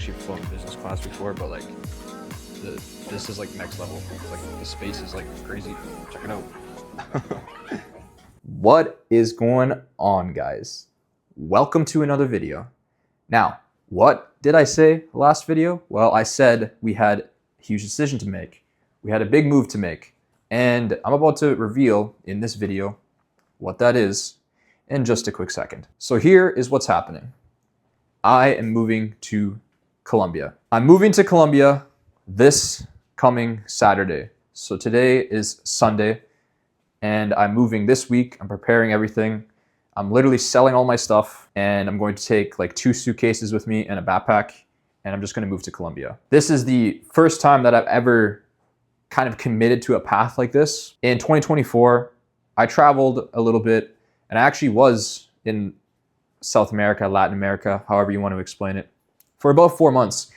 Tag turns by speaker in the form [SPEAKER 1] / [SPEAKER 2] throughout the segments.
[SPEAKER 1] actually flown business class before, but like this is like next level. Like the space is like crazy. Check it out.
[SPEAKER 2] What is going on, guys? Welcome to another video. Now, what did I say last video? Well, I said we had a huge decision to make. We had a big move to make. And I'm about to reveal in this video what that is in just a quick second. So here is what's happening. I am moving to Colombia. I'm moving to Colombia this coming Saturday. So today is Sunday and I'm moving this week. I'm preparing everything. I'm literally selling all my stuff and I'm going to take like 2 suitcases with me and a backpack and I'm just going to move to Colombia. This is the first time that I've ever kind of committed to a path like this. In 2024, I traveled a little bit and I actually was in South America, Latin America, however you want to explain it, for about 4 months.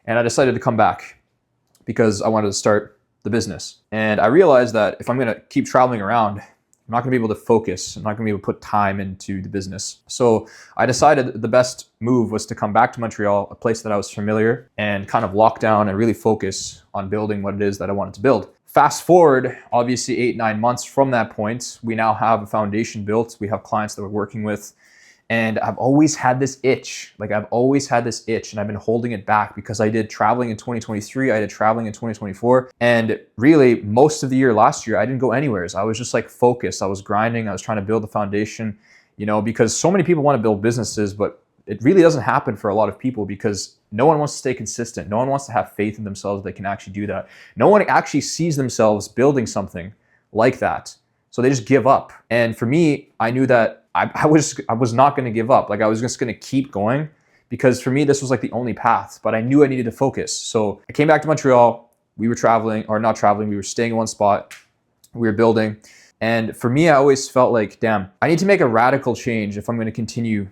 [SPEAKER 2] And I decided to come back because I wanted to start the business. And I realized that if I'm going to keep traveling around, I'm not going to be able to focus. I'm not going to be able to put time into the business. So I decided the best move was to come back to Montreal, a place that I was familiar, and kind of lock down and really focus on building what it is that I wanted to build. Fast forward, obviously 8-9 months from that point, we now have a foundation built. We have clients that we're working with. And I've always had this itch. And I've been holding it back because I did traveling in 2023. I did traveling in 2024. And really most of the year last year, I didn't go anywhere. I was just like focused. I was grinding. I was trying to build the foundation, you know, because so many people want to build businesses, but it really doesn't happen for a lot of people because no one wants to stay consistent. No one wants to have faith in themselves they can actually do that. No one actually sees themselves building something like that. So they just give up. And for me, I knew that I was not going to give up. I was just going to keep going because for me, this was like the only path, but I knew I needed to focus. So I came back to Montreal. We were traveling, or not traveling. We were staying in one spot. We were building. And for me, I always felt like, damn, I need to make a radical change if I'm going to continue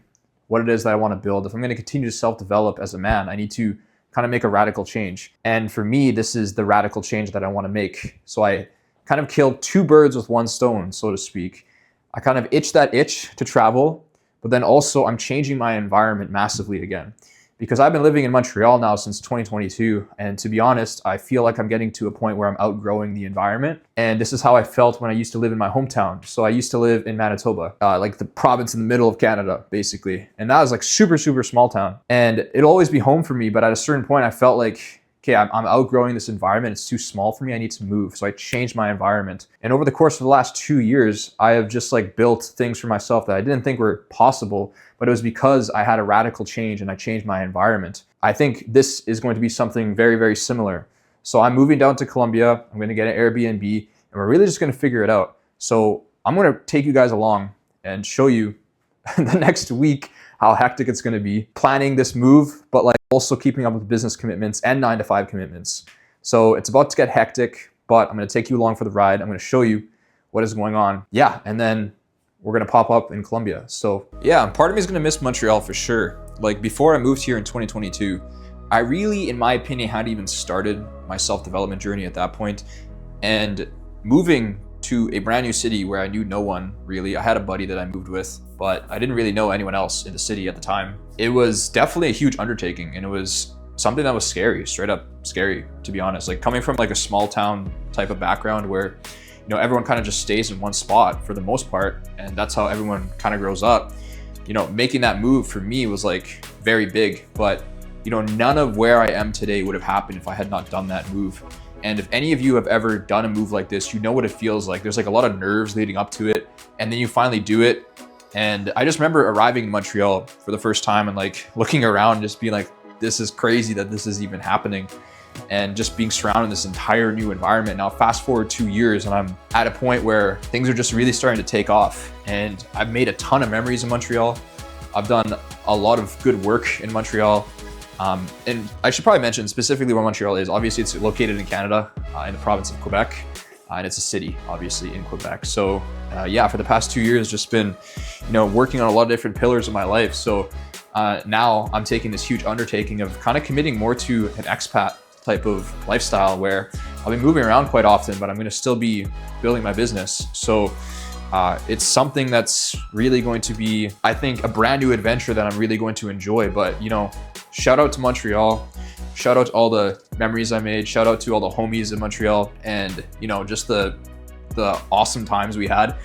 [SPEAKER 2] what it is that I want to build. If I'm going to continue to self-develop as a man, I need to kind of make a radical change. And for me, this is the radical change that I want to make. So I kind of killed 2 birds with 1 stone, so to speak. I kind of itched that itch to travel, but then also I'm changing my environment massively again because I've been living in Montreal now since 2022. And to be honest, I feel like I'm getting to a point where I'm outgrowing the environment. And this is how I felt when I used to live in my hometown. So I used to live in Manitoba, like the province in the middle of Canada, basically. And that was like super, super small town. And it'll always be home for me. But at a certain point, I felt like, okay, I'm outgrowing this environment. It's too small for me. I need to move. So I changed my environment. And over the course of the last 2 years, I have just like built things for myself that I didn't think were possible, but it was because I had a radical change and I changed my environment. I think this is going to be something very, very similar. So I'm moving down to Colombia. I'm going to get an Airbnb and we're really just going to figure it out. So I'm going to take you guys along and show you the next week how hectic it's going to be planning this move, but like also keeping up with business commitments and 9-to-5 commitments. So it's about to get hectic, but I'm going to take you along for the ride. I'm going to show you what is going on. Yeah. And then we're going to pop up in Colombia. So yeah, part of me is going to miss Montreal for sure. Like before I moved here in 2022, I really, in my opinion, hadn't even started my self-development journey at that point. And moving to a brand new city where I knew no one really. I had a buddy that I moved with, but I didn't really know anyone else in the city at the time. It was definitely a huge undertaking and it was something that was scary, straight up scary, to be honest. Like coming from like a small town type of background where, you know, everyone kind of just stays in one spot for the most part. And that's how everyone kind of grows up. You know, making that move for me was like very big, but you know, none of where I am today would have happened if I had not done that move. And if any of you have ever done a move like this, you know what it feels like. There's like a lot of nerves leading up to it. And then you finally do it. And I just remember arriving in Montreal for the first time and like looking around and just being like, this is crazy that this is even happening. And just being surrounded in this entire new environment. Now fast forward 2 years and I'm at a point where things are just really starting to take off. And I've made a ton of memories in Montreal. I've done a lot of good work in Montreal. And I should probably mention specifically where Montreal is. Obviously, it's located in Canada, in the province of Quebec, and it's a city, obviously, in Quebec. So yeah, for the past 2 years, just been, you know, working on a lot of different pillars of my life. So now I'm taking this huge undertaking of kind of committing more to an expat type of lifestyle where I'll be moving around quite often, but I'm going to still be building my business. So it's something that's really going to be, I think, a brand new adventure that I'm really going to enjoy. But, you know, shout out to Montreal. Shout out to all the memories I made. Shout out to all the homies in Montreal, and you know, just the awesome times we had,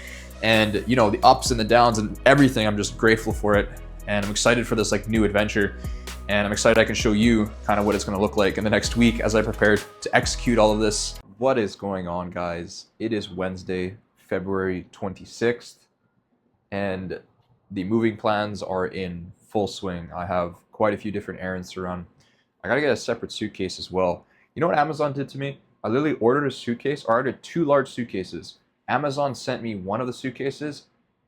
[SPEAKER 2] and you know, the ups and the downs and everything. I'm just grateful for it, and I'm excited for this like new adventure, and I'm excited I can show you kind of what it's going to look like in the next week as I prepare to execute all of this. What is going on, guys? It is Wednesday, February 26th, and the moving plans are in full swing. I have quite a few different errands to run. I gotta get a separate suitcase as well. You know what Amazon did to me? I literally ordered a suitcase, or I ordered 2 large suitcases. Amazon sent me one of the suitcases.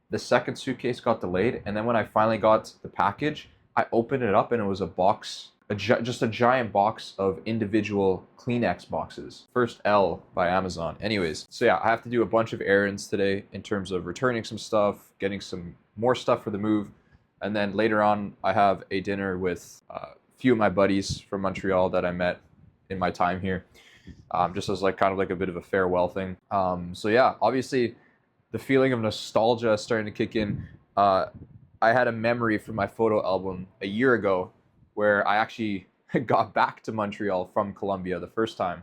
[SPEAKER 2] The second suitcase got delayed, and then when I finally got the package, I opened it up and it was a box, just a giant box of individual Kleenex boxes. First L by Amazon. Anyways, so yeah, I have to do a bunch of errands today in terms of returning some stuff, getting some more stuff for the move, and then later on I have a dinner with a few of my buddies from Montreal that I met in my time here, just as like kind of like a bit of a farewell thing. So yeah, obviously the feeling of nostalgia is starting to kick in. I had a memory from my photo album a year ago where I actually got back to Montreal from Colombia the first time.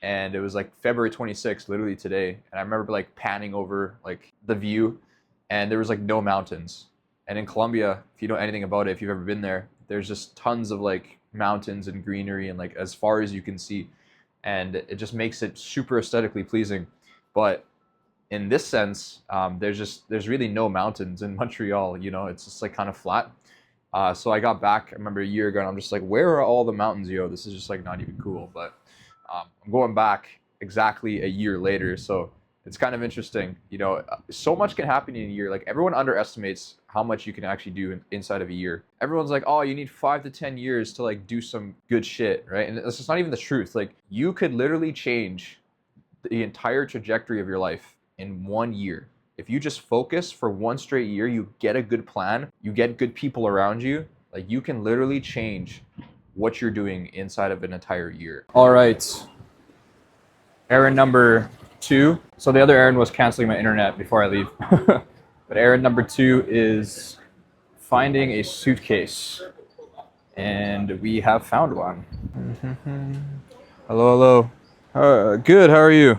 [SPEAKER 2] And it was like February 26th, literally today. And I remember like panning over like the view, and there was like no mountains. And in Colombia, if you know anything about it, if you've ever been there, there's just tons of like mountains and greenery and like as far as you can see. And it just makes it super aesthetically pleasing. But in this sense, there's really no mountains in Montreal, you know, it's just like kind of flat. So I got back, I remember a year ago, and I'm just like, where are all the mountains, yo? This is just like not even cool. But I'm going back exactly a year later, so it's kind of interesting. You know, so much can happen in a year. Like everyone underestimates how much you can actually do inside of a year. Everyone's like, oh, you need 5 to 10 years to like do some good shit, right? And that's just not even the truth. Like you could literally change the entire trajectory of your life in 1 year. If you just focus for 1 straight year, you get a good plan, you get good people around you, like you can literally change what you're doing inside of an entire year. All right, errand number 2. So the other errand was canceling my internet before I leave. But errand number 2 is finding a suitcase. And we have found one. Hello, hello. Good, how are you?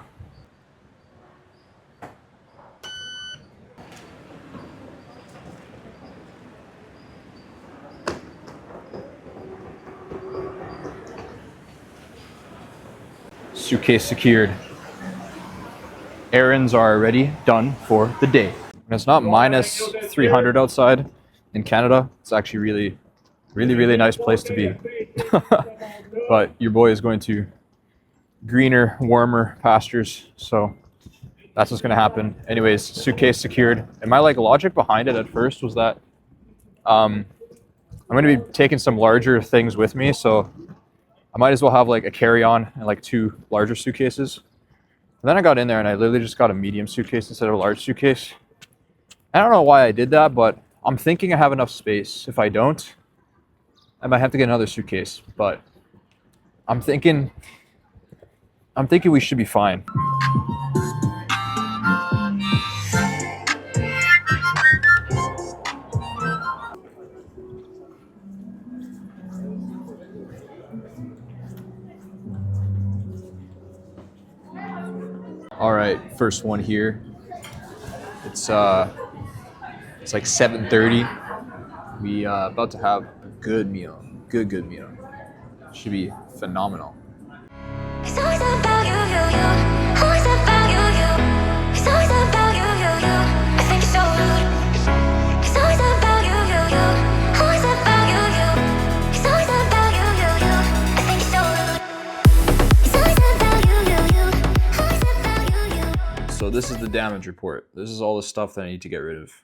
[SPEAKER 2] Suitcase secured. Errands are already done for the day. And it's not minus 300 outside in Canada. It's actually really nice place to be. But your boy is going to greener, warmer pastures. So that's what's going to happen. Anyways, suitcase secured. And my like logic behind it at first was that I'm going to be taking some larger things with me. So I might as well have like a carry-on and like 2 larger suitcases. And then I got in there and I literally just got a medium suitcase instead of a large suitcase. I don't know why I did that, but I'm thinking I have enough space. If I don't, I might have to get another suitcase. But I'm thinking we should be fine. All right, first one here. It's like 7:30. We about to have a good meal. Good meal. Should be phenomenal.
[SPEAKER 3] It's always about you, always about you, It's always about you, I think you're so rude. It's always about you, always about you, It's always about you, I think you're so rude. It's always about you, always about you.
[SPEAKER 2] So this is the damage report. This is all the stuff that I need to get rid of.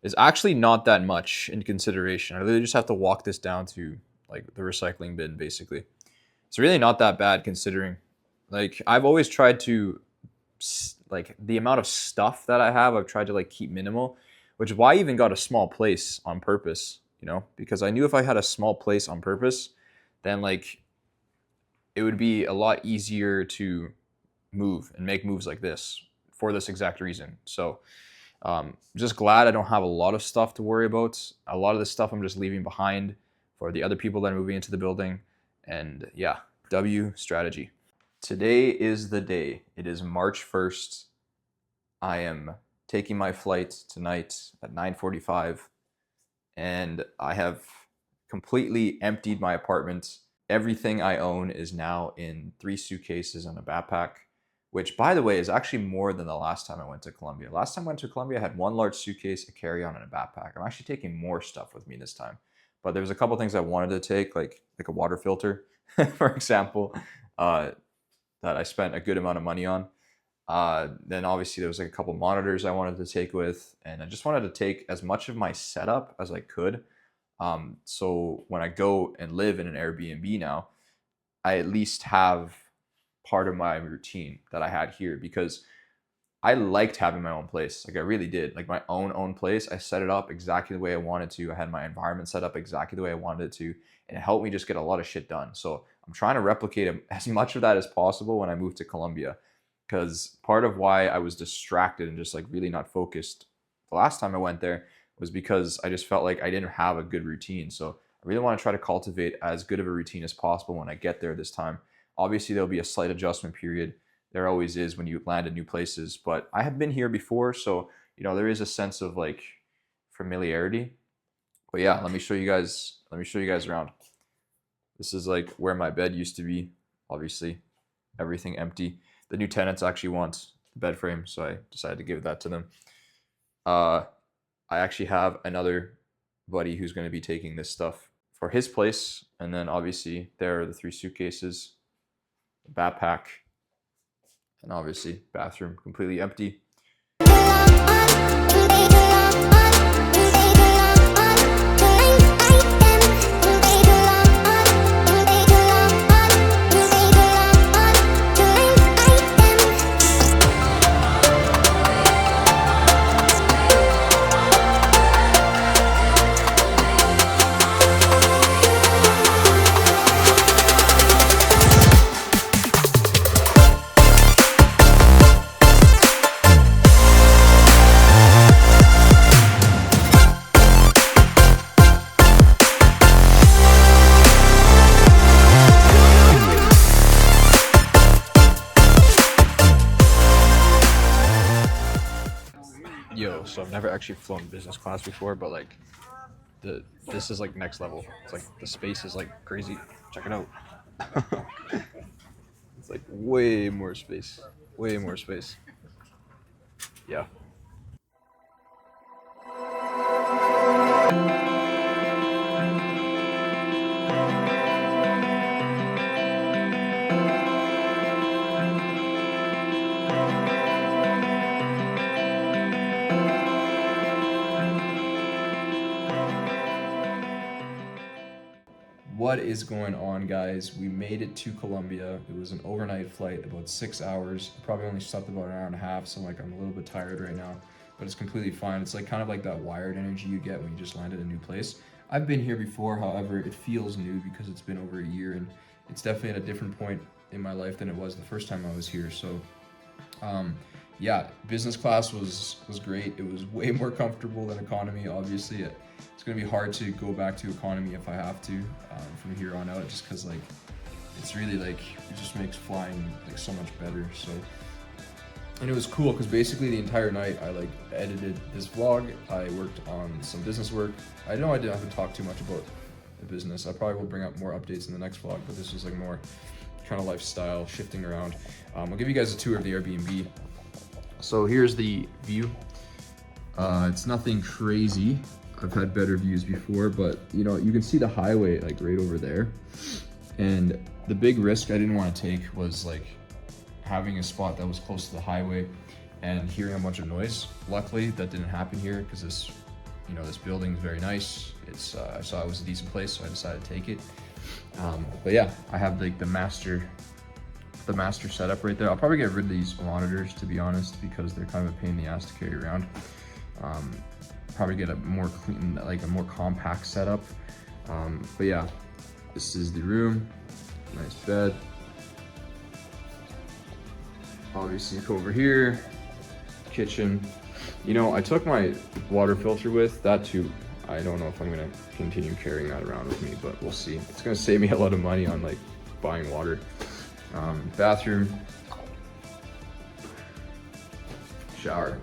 [SPEAKER 2] It's actually not that much in consideration. I literally just have to walk this down to like the recycling bin, basically. It's really not that bad considering. Like I've always tried to, like the amount of stuff that I have, I've tried to like keep minimal, which is why I even got a small place on purpose, you know, because I knew if I had a small place on purpose, then like it would be a lot easier to move and make moves like this for this exact reason. So just glad I don't have a lot of stuff to worry about. A lot of this stuff I'm just leaving behind. for the other people that are moving into the building. And yeah, W strategy. Today is the day. It is March 1st. I am taking my flight tonight at 9:45, and I have completely emptied my apartment. Everything I own is now in 3 suitcases and a backpack, which, by the way, is actually more than the last time I went to Colombia. Last time I went to Colombia, I had 1 large suitcase, a carry-on, and a backpack. I'm actually taking more stuff with me this time. But there was a couple things I wanted to take, like a water filter, for example, that I spent a good amount of money on. Then obviously there was like a couple monitors I wanted to take with, and I just wanted to take as much of my setup as I could. So when I go and live in an Airbnb now, I at least have part of my routine that I had here, because I liked having my own place. Like I really did. Like my own place. I set it up exactly the way I wanted to. I had my environment set up exactly the way I wanted it to, and it helped me just get a lot of shit done. So I'm trying to replicate as much of that as possible when I move to Colombia, because part of why I was distracted and just like really not focused the last time I went there was because I just felt like I didn't have a good routine. So I really want to try to cultivate as good of a routine as possible when I get there this time. Obviously, there'll be a slight adjustment period. There always is when you land in new places, but I have been here before, so there is a sense of like familiarity. But yeah, let me show you guys around. This is like where my bed used to be. Obviously, everything empty. The new tenants actually want the bed frame, so I decided to give that to them. I actually have another buddy who's going to be taking this stuff for his place, and then obviously there are the 3 suitcases, the backpack, and obviously bathroom completely empty.
[SPEAKER 1] Yo, so I've never actually flown business class before, but like this is like next level. It's like the space is like crazy. Check it out. It's like way more space. Way more space. Yeah.
[SPEAKER 2] What is going on, guys? We made it to Colombia. It was an overnight flight, about 6 hours. I probably only slept about an hour and a half, so like I'm a little bit tired right now, but it's completely fine. It's like kind of like that wired energy you get when you just landed a new place. I've been here before, however, it feels new because it's been over a year, and it's definitely at a different point in my life than it was the first time I was here. So yeah, business class was great. It was way more comfortable than economy. Obviously, it's gonna be hard to go back to economy if I have to from here on out, just because like it's really like it just makes flying like so much better. So, and it was cool because basically the entire night I like edited this vlog. I worked on some business work. I know I didn't have to talk too much about the business. I probably will bring up more updates in the next vlog, but this was like more kind of lifestyle, shifting around. I'll give you guys a tour of the Airbnb. So here's the view. It's nothing crazy. I've had better views before, but you can see the highway like right over there. And the big risk I didn't want to take was like having a spot that was close to the highway and hearing a bunch of noise. Luckily that didn't happen here because this building is very nice. I saw it was a decent place, so I decided to take it. But yeah, I have like the master setup right there. I'll probably get rid of these monitors, to be honest, because they're kind of a pain in the ass to carry around. Probably get a more clean, like a more compact setup. But yeah, this is the room. Nice bed. Obviously over here, kitchen. I took my water filter with that too. I don't know if I'm gonna continue carrying that around with me, but we'll see. It's gonna save me a lot of money on like buying water. Bathroom, shower.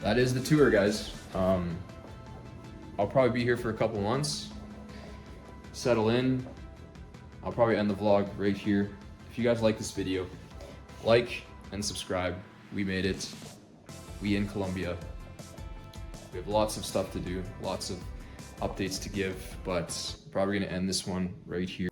[SPEAKER 2] That is the tour, guys. I'll probably be here for a couple months, settle in. I'll probably end the vlog right here. If you guys like this video, like and subscribe. We made it. We in Colombia. We have lots of stuff to do, lots of updates to give, but probably gonna end this one right here.